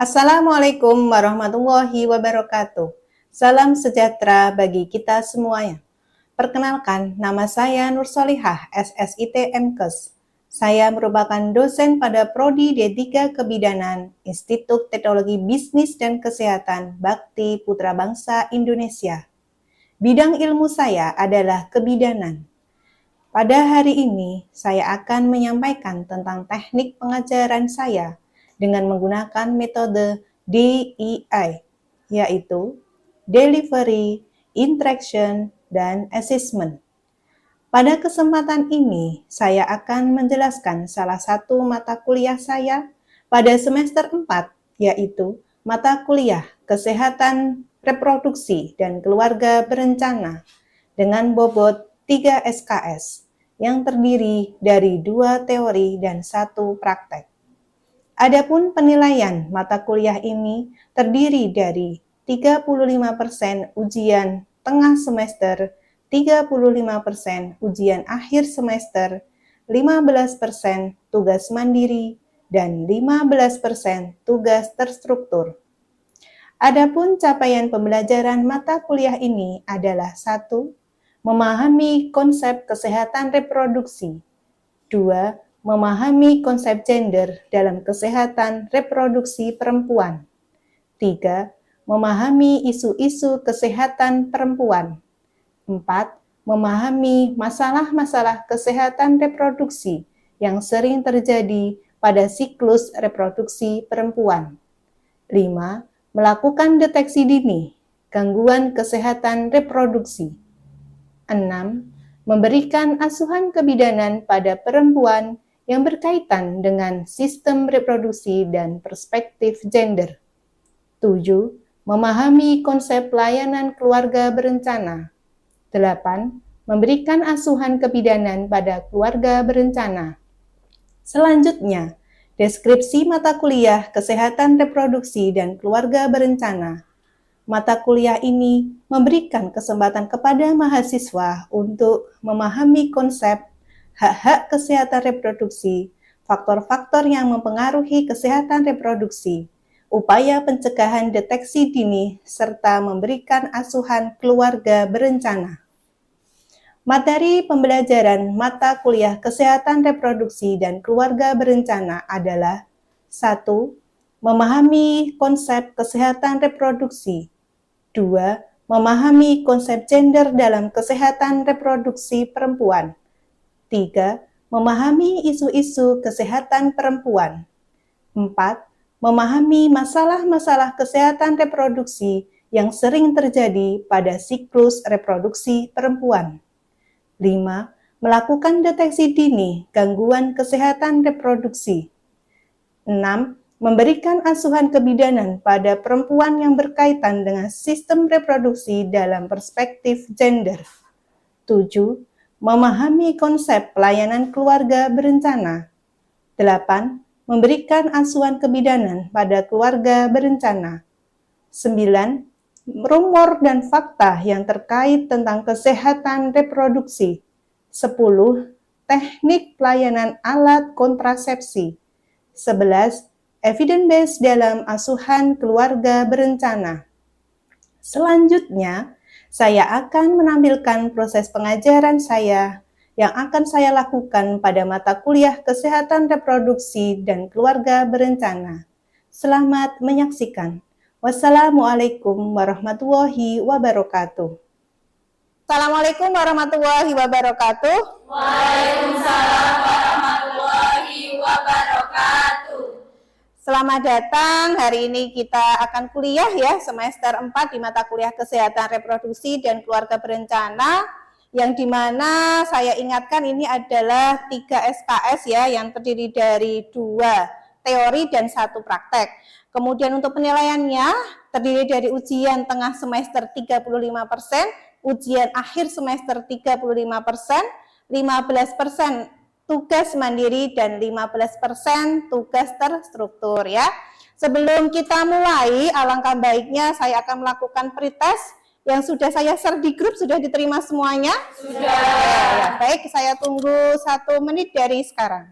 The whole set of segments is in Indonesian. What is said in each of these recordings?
Assalamualaikum warahmatullahi wabarakatuh. Salam sejahtera bagi kita semuanya. Perkenalkan, nama saya Nur Solihah, SSIT MKes. Saya merupakan dosen pada Prodi D3 Kebidanan, Institut Teknologi Bisnis dan Kesehatan, Bakti Putra Bangsa Indonesia. Bidang ilmu saya adalah kebidanan. Pada hari ini, saya akan menyampaikan tentang teknik pengajaran saya dengan menggunakan metode DEI, yaitu Delivery, Interaction, dan Assessment. Pada kesempatan ini, saya akan menjelaskan salah satu mata kuliah saya pada semester 4, yaitu mata kuliah Kesehatan Reproduksi dan Keluarga Berencana dengan bobot 3 SKS yang terdiri dari 2 teori dan 1 praktek. Adapun penilaian mata kuliah ini terdiri dari 35% ujian tengah semester, 35% ujian akhir semester, 15% tugas mandiri, dan 15% tugas terstruktur. Adapun capaian pembelajaran mata kuliah ini adalah 1. Memahami konsep kesehatan reproduksi. 2. Memahami konsep gender dalam kesehatan reproduksi perempuan. 3. Memahami isu-isu kesehatan perempuan. 4. Memahami masalah-masalah kesehatan reproduksi yang sering terjadi pada siklus reproduksi perempuan. 5. Melakukan deteksi dini gangguan kesehatan reproduksi. 6. Memberikan asuhan kebidanan pada perempuan yang berkaitan dengan sistem reproduksi dan perspektif gender. 7. Memahami konsep layanan keluarga berencana. 8. Memberikan asuhan kebidanan pada keluarga berencana. Selanjutnya, deskripsi mata kuliah Kesehatan Reproduksi dan Keluarga Berencana. Mata kuliah ini memberikan kesempatan kepada mahasiswa untuk memahami konsep hak-hak kesehatan reproduksi, faktor-faktor yang mempengaruhi kesehatan reproduksi, upaya pencegahan deteksi dini, serta memberikan asuhan keluarga berencana. Materi pembelajaran mata kuliah Kesehatan Reproduksi dan Keluarga Berencana adalah 1. Memahami konsep kesehatan reproduksi. 2. Memahami konsep gender dalam kesehatan reproduksi perempuan. 3. Memahami isu-isu kesehatan perempuan. 4. Memahami masalah-masalah kesehatan reproduksi yang sering terjadi pada siklus reproduksi perempuan. 5. Melakukan deteksi dini gangguan kesehatan reproduksi. 6. Memberikan asuhan kebidanan pada perempuan yang berkaitan dengan sistem reproduksi dalam perspektif gender. 7. Memahami konsep pelayanan keluarga berencana. 8. Memberikan asuhan kebidanan pada keluarga berencana. 9. Rumor dan fakta yang terkait tentang kesehatan reproduksi. 10. Teknik pelayanan alat kontrasepsi. 11. Evidence-based dalam asuhan keluarga berencana. Selanjutnya, saya akan menampilkan proses pengajaran saya yang akan saya lakukan pada mata kuliah Kesehatan Reproduksi dan Keluarga Berencana. Selamat menyaksikan. Wassalamualaikum warahmatullahi wabarakatuh. Assalamualaikum warahmatullahi wabarakatuh. Waalaikumsalam warahmatullahi wabarakatuh. Selamat datang, hari ini kita akan kuliah ya, semester 4 di mata kuliah Kesehatan Reproduksi dan Keluarga Berencana, yang dimana saya ingatkan ini adalah 3 SKS ya, yang terdiri dari 2 teori dan 1 praktek. Kemudian untuk penilaiannya terdiri dari ujian tengah semester 35%, ujian akhir semester 35%, 15% tugas mandiri, dan 15% tugas terstruktur ya. Sebelum kita mulai, alangkah baiknya saya akan melakukan pretest yang sudah saya share di grup. Sudah diterima semuanya? Sudah. Ya, baik, saya tunggu 1 menit dari sekarang.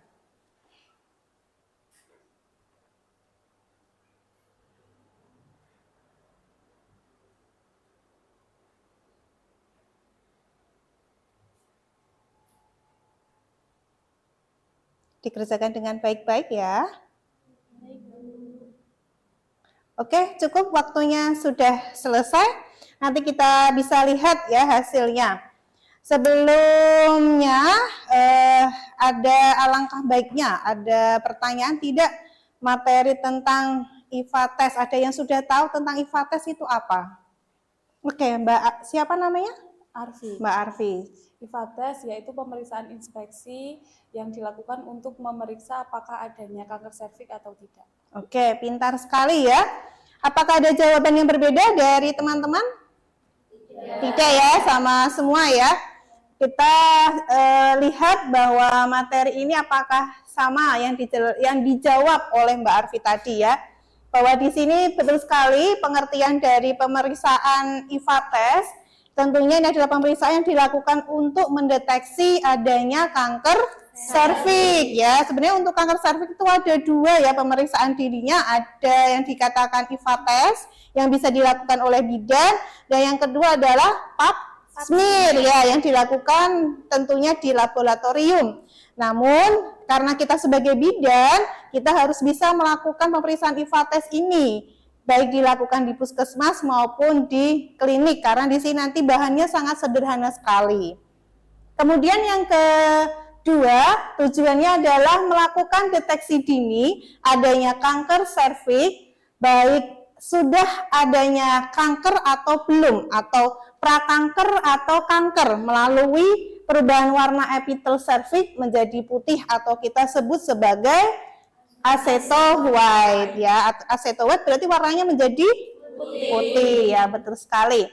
Dikerjakan dengan baik-baik ya. Oke, cukup, waktunya sudah selesai. Nanti kita bisa lihat ya hasilnya. Sebelumnya ada alangkah baiknya, ada pertanyaan tidak materi tentang IFA test. Ada yang sudah tahu tentang IFA test itu apa? Oke, Mbak, siapa namanya? Arfi. Mbak Arfi. IFA test yaitu pemeriksaan inspeksi yang dilakukan untuk memeriksa apakah adanya kanker serviks atau tidak. Oke, pintar sekali ya. Apakah ada jawaban yang berbeda dari teman-teman? Tidak ya, sama semua ya. Kita lihat bahwa materi ini apakah sama yang dijawab oleh Mbak Arfi tadi ya. Bahwa di sini betul sekali pengertian dari pemeriksaan IFA test. Tentunya ini adalah pemeriksaan yang dilakukan untuk mendeteksi adanya kanker serviks ya. Sebenarnya untuk kanker serviks itu ada dua ya pemeriksaan dirinya. Ada yang dikatakan IFA test yang bisa dilakukan oleh bidan, dan yang kedua adalah pap smear ya yang dilakukan tentunya di laboratorium. Namun karena kita sebagai bidan, kita harus bisa melakukan pemeriksaan IFA test ini, baik dilakukan di puskesmas maupun di klinik, karena di sini nanti bahannya sangat sederhana sekali. Kemudian yang kedua, tujuannya adalah melakukan deteksi dini adanya kanker serviks, baik sudah adanya kanker atau belum, atau prakanker atau kanker melalui perubahan warna epitel serviks menjadi putih atau kita sebut sebagai aceto white ya. Aceto white berarti warnanya menjadi putih ya, betul sekali.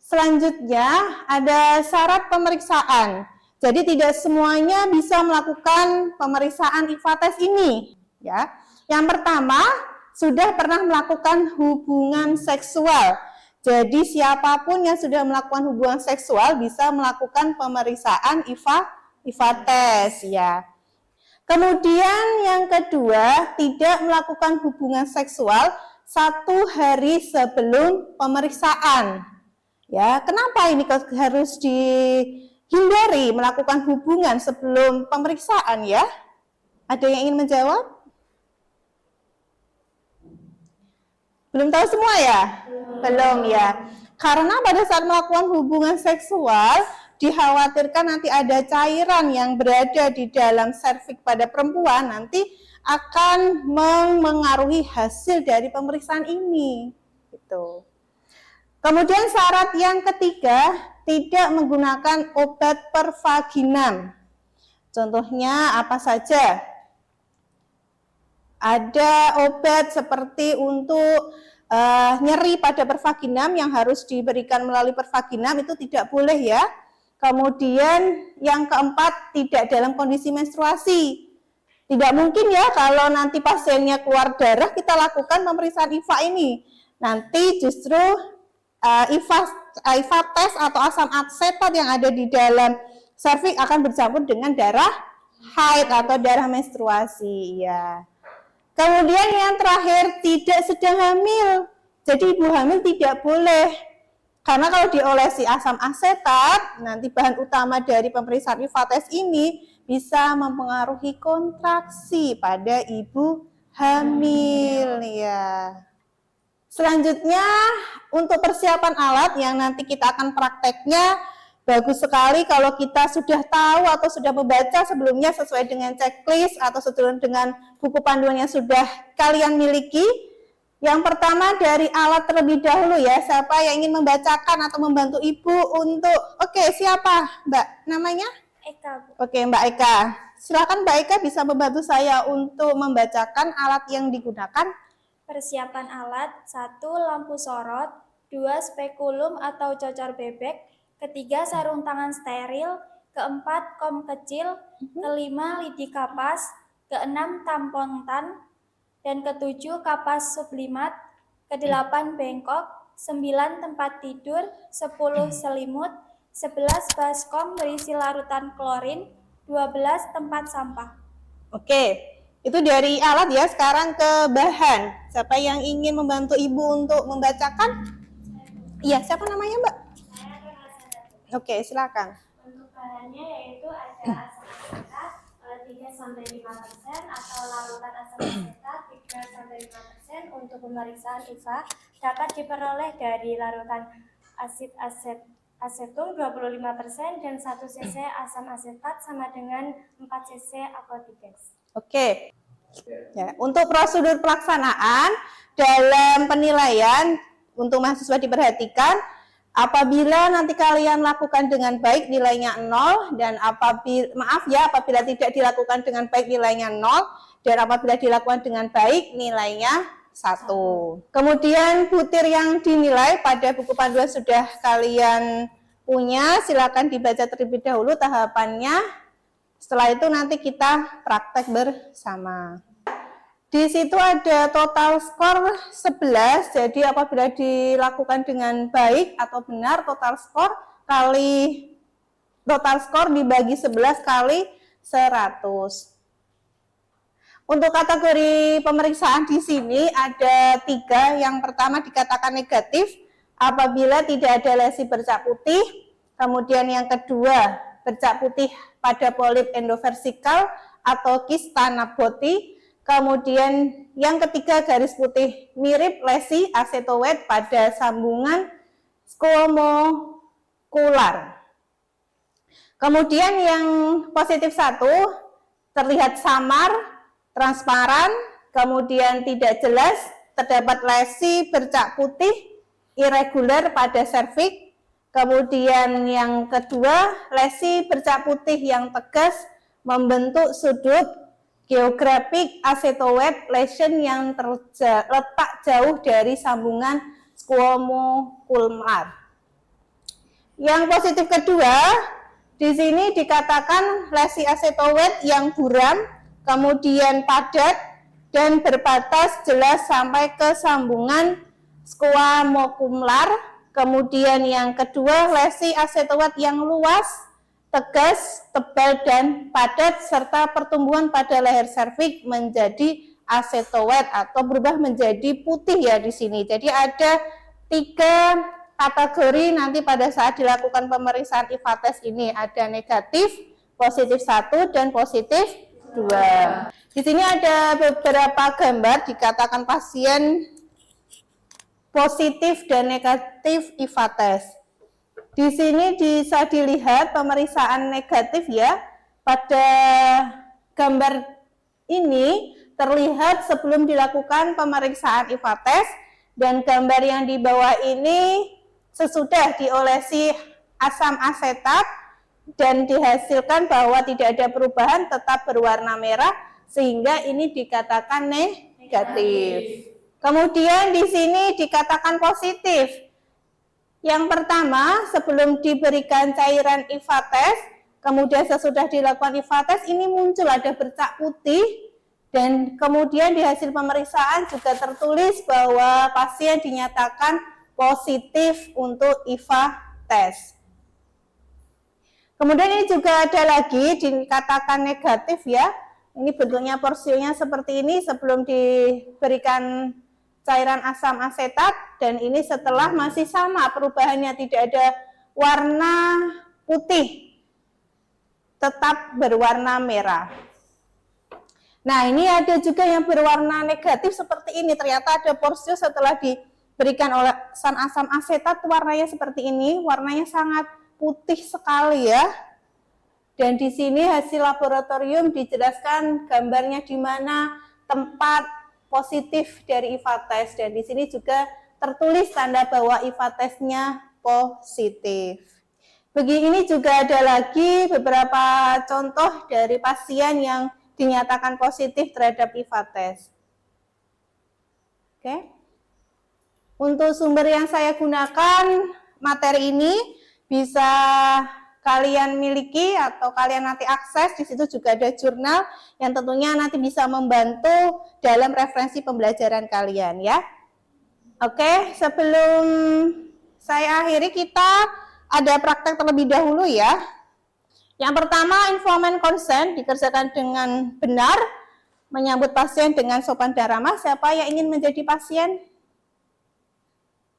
Selanjutnya ada syarat pemeriksaan. Jadi tidak semuanya bisa melakukan pemeriksaan IFA test ini ya. Yang pertama, sudah pernah melakukan hubungan seksual. Jadi siapapun yang sudah melakukan hubungan seksual bisa melakukan pemeriksaan IFA test ya. Kemudian yang kedua, tidak melakukan hubungan seksual 1 hari sebelum pemeriksaan. Ya, kenapa ini harus dihindari melakukan hubungan sebelum pemeriksaan ya? Ada yang ingin menjawab? Belum tahu semua ya? Belum ya. Karena pada saat melakukan hubungan seksual, dikhawatirkan nanti ada cairan yang berada di dalam serviks pada perempuan nanti akan mengaruhi hasil dari pemeriksaan ini. Gitu. Kemudian syarat yang ketiga, tidak menggunakan obat pervaginam. Contohnya apa saja? Ada obat seperti untuk nyeri pada pervaginam yang harus diberikan melalui pervaginam, itu tidak boleh ya. Kemudian yang keempat, tidak dalam kondisi menstruasi. Tidak mungkin ya kalau nanti pasiennya keluar darah kita lakukan pemeriksaan IFA ini. Nanti justru IFA test atau asam asetat yang ada di dalam serviks akan bercampur dengan darah haid atau darah menstruasi ya. Kemudian yang terakhir, tidak sedang hamil. Jadi ibu hamil tidak boleh. Karena kalau diolesi asam asetat, nanti bahan utama dari pemeriksaan IFA test ini bisa mempengaruhi kontraksi pada ibu hamil ya. Selanjutnya untuk persiapan alat yang nanti kita akan prakteknya, bagus sekali kalau kita sudah tahu atau sudah membaca sebelumnya sesuai dengan checklist atau sesuai dengan buku panduan yang sudah kalian miliki. Yang pertama dari alat terlebih dahulu ya, siapa yang ingin membacakan atau membantu ibu untuk, siapa Mbak namanya? Eka, Bu. Oke, Mbak Eka, silakan Mbak Eka bisa membantu saya untuk membacakan alat yang digunakan. Persiapan alat: 1. Lampu sorot, 2. Spekulum atau cocor bebek, ketiga sarung tangan steril, keempat kom kecil, kelima lidi kapas, keenam tampon tan, dan ketujuh kapas sublimat, kedelapan bengkok, 9 tempat tidur, 10 selimut, 11 baskom berisi larutan klorin, 12 tempat sampah. Oke, itu dari alat ya. Sekarang ke bahan. Siapa yang ingin membantu ibu untuk membacakan? Iya, siapa namanya Mbak? Oke, silakan. Untuk bahannya yaitu ada asam asetat, 3 atau larutan asam asetat 3-5% untuk pemeriksaan IVA dapat diperoleh dari larutan asetum 25% dan 1 cc asam asetat sama dengan 4 cc Aquatex. Oke. Ya, untuk prosedur pelaksanaan dalam penilaian untuk mahasiswa diperhatikan apabila nanti kalian lakukan dengan baik nilainya 0 dan apabila tidak dilakukan dengan baik nilainya 0 dan apabila dilakukan dengan baik nilainya 1. Kemudian butir yang dinilai pada buku panduan sudah kalian punya, silakan dibaca terlebih dahulu tahapannya. Setelah itu nanti kita praktek bersama. Di situ ada total skor 11, jadi apabila dilakukan dengan baik atau benar, total skor dibagi 11 kali 100. Untuk kategori pemeriksaan di sini ada 3. Yang pertama dikatakan negatif apabila tidak ada lesi bercak putih. Kemudian yang kedua bercak putih pada polip endoversikal atau kista Naboti. Kemudian yang ketiga garis putih mirip lesi acetoet pada sambungan squamocular. Kemudian yang positif 1 terlihat samar, transparan, kemudian tidak jelas, terdapat lesi bercak putih irregular pada serviks. Kemudian yang kedua lesi bercak putih yang tegas membentuk sudut geographic acetoet lesion yang terletak jauh dari sambungan squamocular. Yang positif kedua, di sini dikatakan lesi acetoet yang buram, kemudian padat dan berbatas jelas sampai ke sambungan squamocular. Kemudian yang kedua, lesi acetoet yang luas, tegas, tebal dan padat serta pertumbuhan pada leher serviks menjadi acetoet atau berubah menjadi putih ya di sini. Jadi ada 3 kategori nanti pada saat dilakukan pemeriksaan IVA tes ini, ada negatif, positif 1 dan positif 2. Di sini ada beberapa gambar dikatakan pasien positif dan negatif IVA tes. Di sini bisa dilihat pemeriksaan negatif ya. Pada gambar ini terlihat sebelum dilakukan pemeriksaan IVA tes dan gambar yang di bawah ini sesudah diolesi asam asetat dan dihasilkan bahwa tidak ada perubahan, tetap berwarna merah sehingga ini dikatakan negatif. Kemudian di sini dikatakan positif. Yang pertama, sebelum diberikan cairan IVA tes, kemudian sesudah dilakukan IVA tes, ini muncul ada bercak putih, dan kemudian di hasil pemeriksaan juga tertulis bahwa pasien dinyatakan positif untuk IVA tes. Kemudian ini juga ada lagi dikatakan negatif ya, ini bentuknya porsinya seperti ini sebelum diberikan cairan asam asetat, dan ini setelah masih sama perubahannya, tidak ada warna putih, tetap berwarna merah. Nah ini ada juga yang berwarna negatif seperti ini, ternyata ada porsio setelah diberikan olesan asam asetat warnanya seperti ini, warnanya sangat putih sekali ya. Dan di sini hasil laboratorium dijelaskan gambarnya di mana tempat positif dari IVA tes, dan di sini juga tertulis tanda bahwa IVA tesnya positif. Begini juga ada lagi beberapa contoh dari pasien yang dinyatakan positif terhadap IVA tes. Oke. Untuk sumber yang saya gunakan, materi ini bisa kalian miliki atau kalian nanti akses. Di situ juga ada jurnal yang tentunya nanti bisa membantu dalam referensi pembelajaran kalian ya. Oke, sebelum saya akhiri kita ada praktek terlebih dahulu ya. Yang pertama, informed consent dikerjakan dengan benar, menyambut pasien dengan sopan dan ramah. Siapa yang ingin menjadi pasien?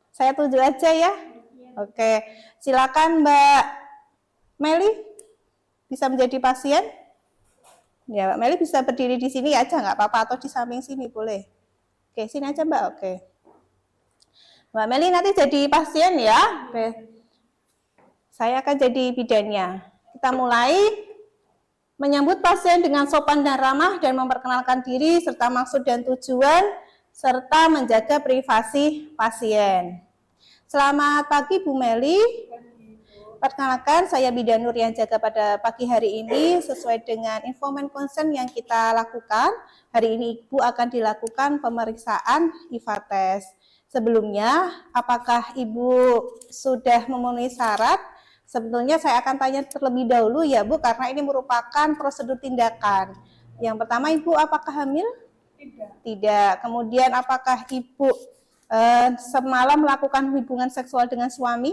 Saya tuju aja ya. Oke, silakan Mbak Meli, bisa menjadi pasien? Ya, Mbak Meli bisa berdiri di sini aja nggak apa-apa, atau di samping sini boleh. Oke, sini aja Mbak. Oke. Mbak Meli nanti jadi pasien ya. Oke. Saya akan jadi bidannya. Kita mulai menyambut pasien dengan sopan dan ramah dan memperkenalkan diri serta maksud dan tujuan serta menjaga privasi pasien. Selamat pagi Bu Meli. Perkenalkan, saya Bidan Nur yang jaga pada pagi hari ini sesuai dengan informan concern yang kita lakukan. Hari ini Ibu akan dilakukan pemeriksaan IVA test. Sebelumnya, apakah Ibu sudah memenuhi syarat? Sebetulnya saya akan tanya terlebih dahulu ya Bu, karena ini merupakan prosedur tindakan. Yang pertama, Ibu apakah hamil? Tidak. Kemudian apakah Ibu semalam melakukan hubungan seksual dengan suami?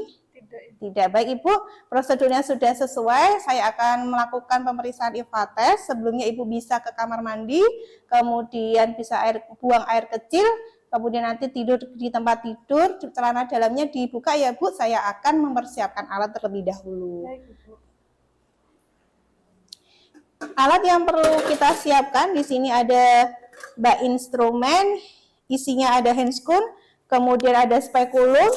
Tidak. Baik Ibu, prosedurnya sudah sesuai. Saya akan melakukan pemeriksaan IVA test. Sebelumnya Ibu bisa ke kamar mandi, kemudian bisa buang air kecil, kemudian nanti tidur di tempat tidur, celana dalamnya dibuka ya Bu. Saya akan mempersiapkan alat terlebih dahulu. Alat yang perlu kita siapkan di sini ada bak instrumen, isinya ada handscoon, kemudian ada spekulum,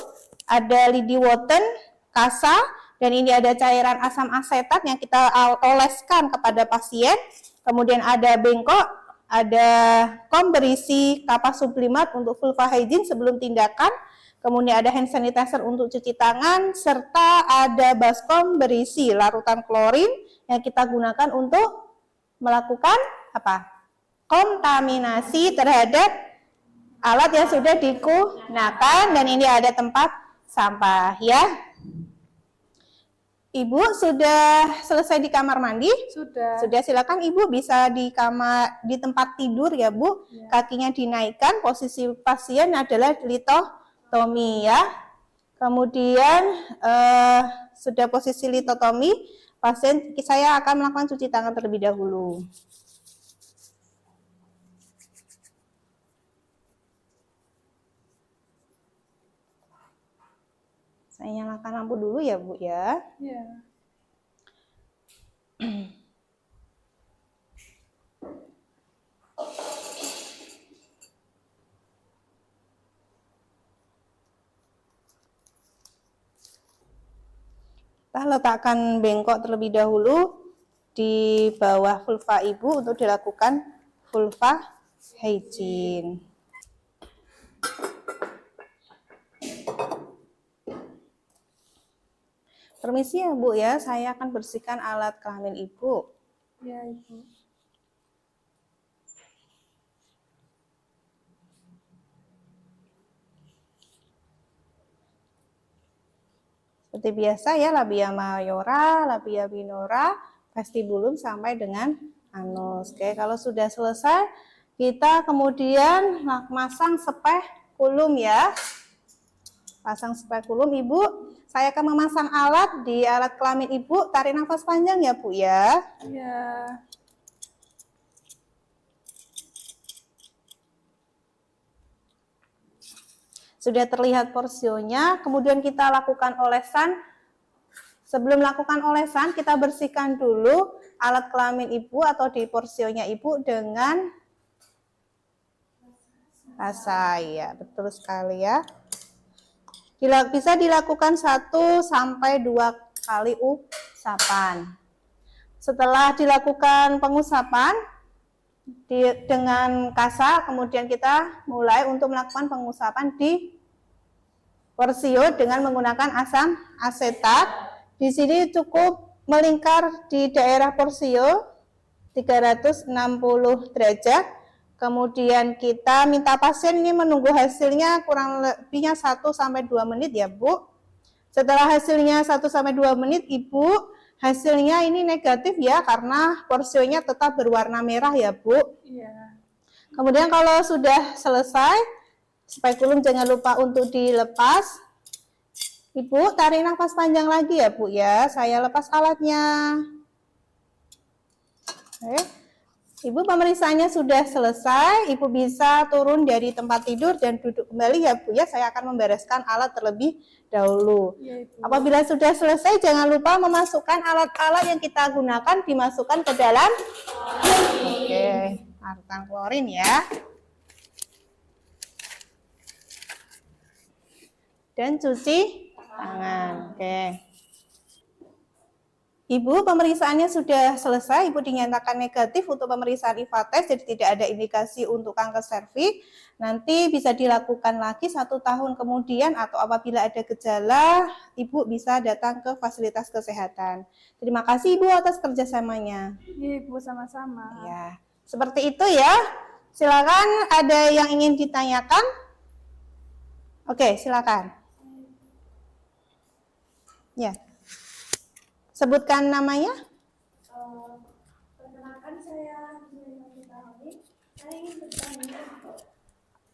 ada lidi woten, kasa, dan ini ada cairan asam asetat yang kita oleskan kepada pasien. Kemudian ada bengkok, ada kom berisi kapas sublimat untuk vulva hygiene sebelum tindakan. Kemudian ada hand sanitizer untuk cuci tangan, serta ada baskom berisi larutan klorin yang kita gunakan untuk melakukan apa? Kontaminasi terhadap alat yang sudah digunakan, dan ini ada tempat sampah ya. Ibu sudah selesai di kamar mandi? Sudah. Sudah, silakan Ibu bisa di tempat tidur ya Bu. Ya. Kakinya dinaikkan, posisi pasien adalah litotomi ya. Kemudian sudah posisi litotomi, pasien saya akan melakukan cuci tangan terlebih dahulu. Saya nyalakan lampu dulu ya Bu ya. Iya. Kita letakkan bengkok terlebih dahulu di bawah vulva Ibu untuk dilakukan vulva hygiene. Permisi ya Bu ya, saya akan bersihkan alat kelamin Ibu. Ya, Ibu. Seperti biasa ya, labia mayora, labia minora, vestibulum sampai dengan anus. Oke, kalau sudah selesai, kita kemudian masang spekulum ya. Pasang spekulum Ibu. Saya akan memasang alat di alat kelamin Ibu. Tarik nafas panjang ya Bu ya. Ya. Sudah terlihat porsionya, kemudian kita lakukan olesan. Sebelum melakukan olesan, kita bersihkan dulu alat kelamin Ibu atau di porsionya Ibu dengan kasa ya, betul sekali ya. Bisa dilakukan 1 sampai 2 kali usapan. Setelah dilakukan pengusapan dengan kasa, kemudian kita mulai untuk melakukan pengusapan di porsio dengan menggunakan asam asetat. Di sini cukup melingkar di daerah porsio 360 derajat. Kemudian kita minta pasien ini menunggu hasilnya kurang lebihnya 1 sampai 2 menit ya Bu. Setelah hasilnya 1 sampai 2 menit Ibu, hasilnya ini negatif ya karena porsionya tetap berwarna merah ya Bu. Iya. Kemudian kalau sudah selesai, spekulum jangan lupa untuk dilepas. Ibu tarik nafas panjang lagi ya Bu ya. Saya lepas alatnya. Oke. Ibu pemeriksaannya sudah selesai, Ibu bisa turun dari tempat tidur dan duduk kembali ya Bu ya. Saya akan membereskan alat terlebih dahulu. Ya, Ibu. Apabila sudah selesai, jangan lupa memasukkan alat-alat yang kita gunakan, dimasukkan ke dalam Oke, artan klorin ya. Dan cuci tangan. Oke. Ibu, pemeriksaannya sudah selesai. Ibu dinyatakan negatif untuk pemeriksaan IVA test, jadi tidak ada indikasi untuk kanker serviks. Nanti bisa dilakukan lagi 1 tahun kemudian atau apabila ada gejala, Ibu bisa datang ke fasilitas kesehatan. Terima kasih Ibu atas kerjasamanya. Iya, Ibu, sama-sama. Ya, seperti itu ya. Silakan, ada yang ingin ditanyakan? Oke, silakan. Ya. Sebutkan namanya. Perkenalkan, saya ingin bertanya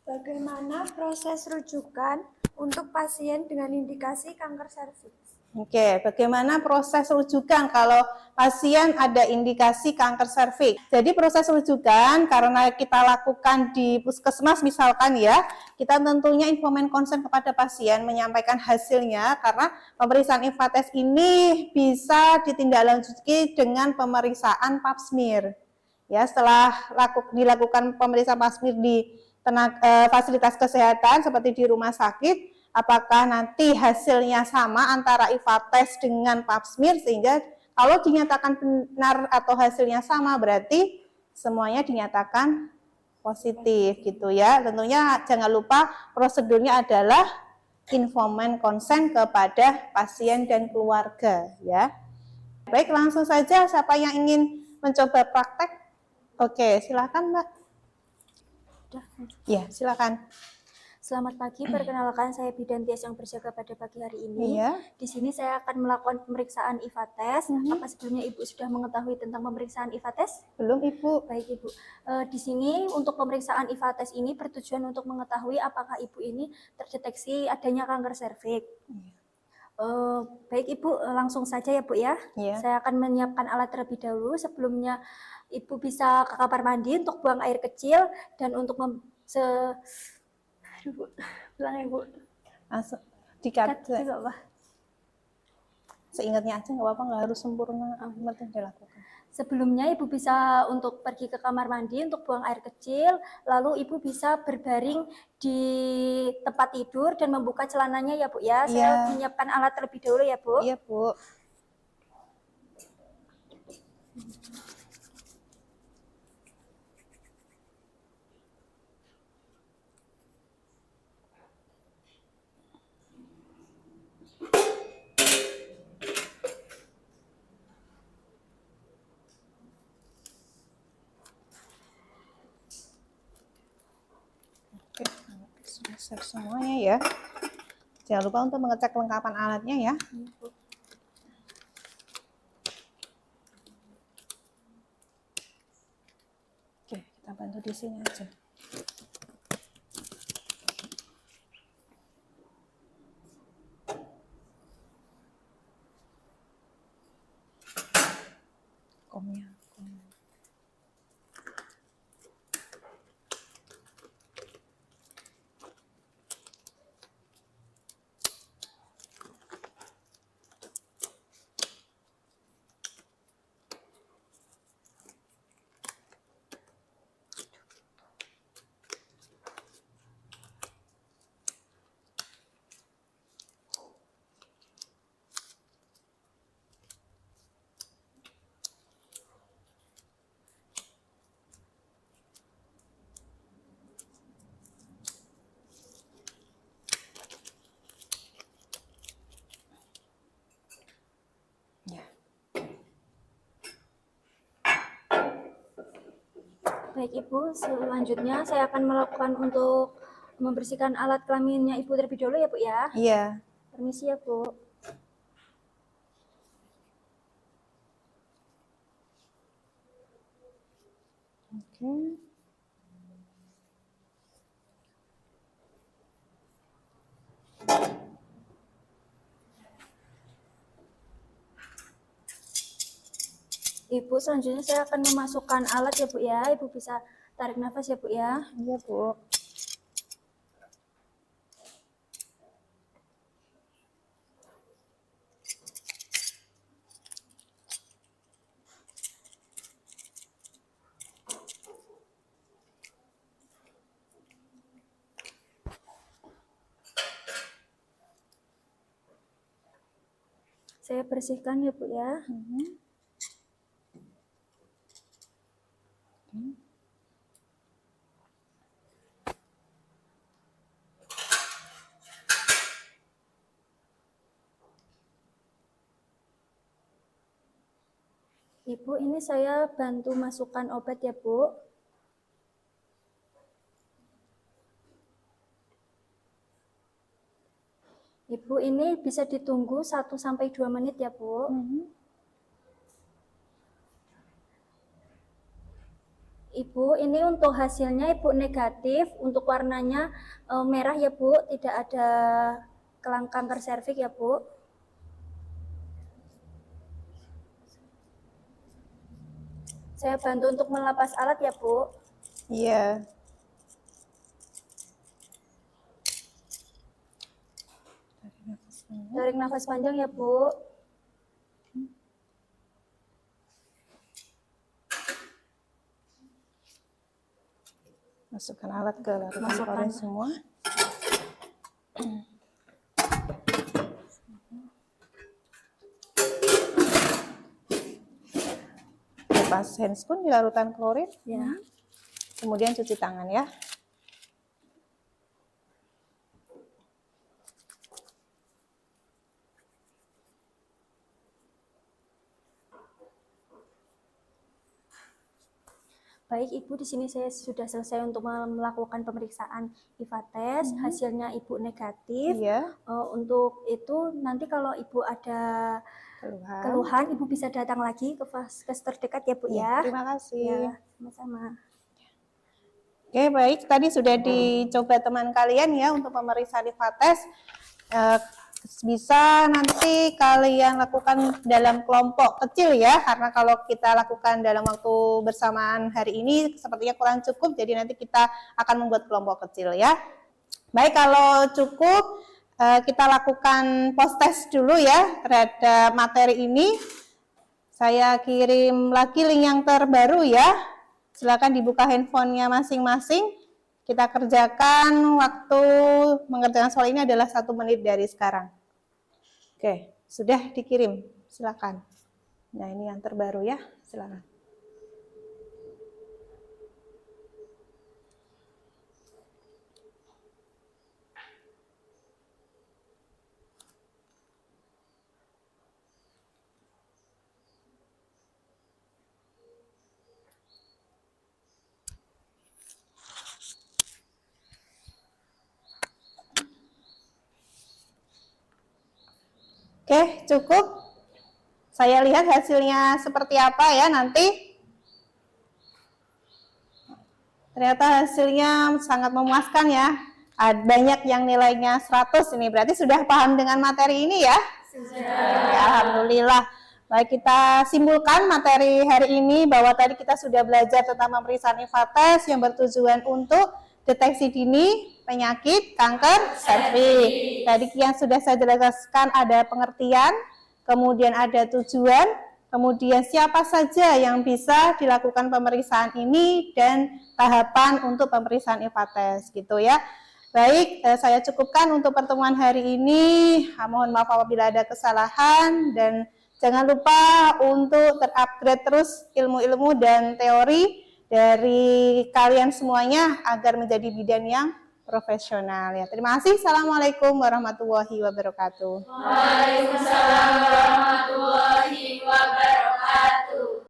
bagaimana proses rujukan untuk pasien dengan indikasi kanker serviks. Oke, bagaimana proses rujukan kalau pasien ada indikasi kanker serviks? Jadi proses rujukan karena kita lakukan di puskesmas misalkan ya, kita tentunya informan konsen kepada pasien menyampaikan hasilnya karena pemeriksaan IVA test ini bisa ditindaklanjuti dengan pemeriksaan pap smear. Ya, setelah dilakukan pemeriksaan pap smear di fasilitas kesehatan seperti di rumah sakit, apakah nanti hasilnya sama antara IVA test dengan pap smear, sehingga kalau dinyatakan benar atau hasilnya sama berarti semuanya dinyatakan positif gitu ya. Tentunya jangan lupa prosedurnya adalah informan konsen kepada pasien dan keluarga ya. Baik, langsung saja siapa yang ingin mencoba praktek? Oke, silakan Mbak. Ya, silakan. Selamat pagi, perkenalkan saya Bidan Tias yang berjaga pada pagi hari ini. Iya. Di sini saya akan melakukan pemeriksaan IVA test. Apa sebelumnya Ibu sudah mengetahui tentang pemeriksaan IVA test? Belum Ibu. Baik Ibu. Di sini untuk pemeriksaan IVA test ini bertujuan untuk mengetahui apakah Ibu ini terdeteksi adanya kanker serviks. Baik Ibu, langsung saja ya Bu ya. Iya. Saya akan menyiapkan alat terlebih dahulu. Sebelumnya Ibu bisa ke kamar mandi untuk buang air kecil dan untuk Bu, bilang ya Bu. Langsung dikat. Juga, Pak. Seingatnya aja nggak apa-apa, nggak harus sempurna, penting dilakukan. Sebelumnya Ibu bisa untuk pergi ke kamar mandi untuk buang air kecil, lalu Ibu bisa berbaring di tempat tidur dan membuka celananya ya Bu ya. Saya menyiapkan alat terlebih dahulu ya Bu. Iya Bu. Oke, selesai semuanya ya. Jangan lupa untuk mengecek kelengkapan alatnya ya. Oke, kita bantu di sini aja. Komnya. Baik Ibu, selanjutnya saya akan melakukan untuk membersihkan alat kelaminnya Ibu terlebih dahulu ya Bu ya. Iya. Permisi ya Bu. Oke. Ibu, selanjutnya saya akan memasukkan alat ya Bu ya. Ibu bisa tarik nafas ya Bu ya. Iya Bu. Saya bersihkan ya Bu ya. Ibu, ini saya bantu masukkan obat ya Bu. Ibu, ini bisa ditunggu 1-2 menit ya Bu. Ibu, ini untuk hasilnya Ibu negatif, untuk warnanya merah ya Bu, tidak ada kanker serviks ya Bu. Saya bantu untuk melepas alat ya Bu. Iya. Tarik nafas panjang ya Bu. Masukkan alat ke larutan Masukkan. klorin semua. Lepas handscoon di larutan klorin. Ya. Kemudian cuci tangan ya. Baik Ibu, di sini saya sudah selesai untuk melakukan pemeriksaan IVA-tes. Hasilnya Ibu negatif. Iya. Untuk itu nanti kalau Ibu ada keluhan, Ibu bisa datang lagi ke vaskes terdekat ya Bu ya. Terima kasih. Ya, sama-sama. Oke, baik. Tadi sudah dicoba teman kalian ya untuk pemeriksaan IVA-tes. Bisa nanti kalian lakukan dalam kelompok kecil ya, karena kalau kita lakukan dalam waktu bersamaan hari ini sepertinya kurang cukup, jadi nanti kita akan membuat kelompok kecil ya. Baik, kalau cukup kita lakukan post-test dulu ya terhadap materi ini. Saya kirim lagi link yang terbaru ya, silakan dibuka handphonenya masing-masing. Kita kerjakan, waktu mengerjakan soal ini adalah 1 menit dari sekarang. Oke, sudah dikirim, silakan. Nah, ini yang terbaru ya, silakan. Oke, cukup. Saya lihat hasilnya seperti apa ya nanti. Ternyata hasilnya sangat memuaskan ya. Banyak yang nilainya 100 ini. Berarti sudah paham dengan materi ini ya? Sudah. Ya, alhamdulillah. Baik, kita simpulkan materi hari ini bahwa tadi kita sudah belajar tentang pemeriksaan IVA-tes yang bertujuan untuk deteksi dini penyakit kanker serviks. Tadi yang sudah saya jelaskan ada pengertian, kemudian ada tujuan, kemudian siapa saja yang bisa dilakukan pemeriksaan ini dan tahapan untuk pemeriksaan IVA-tes gitu ya. Baik, saya cukupkan untuk pertemuan hari ini. Mohon maaf apabila ada kesalahan dan jangan lupa untuk terupgrade terus ilmu-ilmu dan teori dari kalian semuanya agar menjadi bidan yang profesional ya. Terima kasih. Assalamualaikum warahmatullahi wabarakatuh. Waalaikumsalam warahmatullahi wabarakatuh.